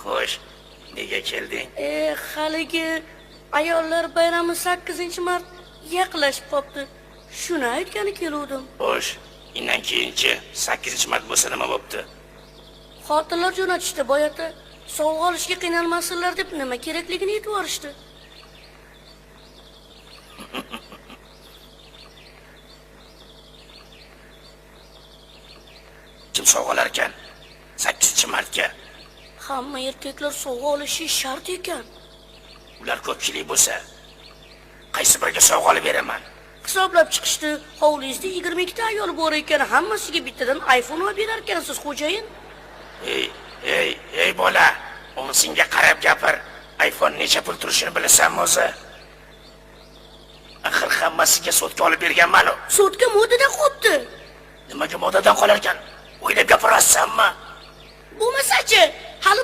Xo'sh, nega kelding? Haligi ayollar bayrami 8-mart yaqinlashib qopti. Shuni aytgani keluvdim. Xo'sh, indan keyinchi 8-mart bo'lsa nima bo'pti? Xotinlar jo'natishdi boyata. Sovg'a olishga qiynalmasinlar deb nima kerakligini aytib yuborishdi. Kim sovg'alar ekan? 8-martga. Hamma erkaklar sovg'a olishi shart ekan. Ular ko'pchilik bo'lsa, qaysi biriga sovg'a olib beraman? Hisoblab chiqishdi. Hovlingizda 22 ta ayol bor ekan, hammasiga bittadan iPhone olib berar ekansiz, xo'jayin. Ey bola, o'ngsinga qarab gapir. iPhone necha pul turishini bilasanmi o'zi? Axir hammasiga so'tga olib berganman-ku. So'tga modadan qopti. Nimaga modadan qolar ekan? O'ylab gapirasanmi? Bo'lmasa-chi, hali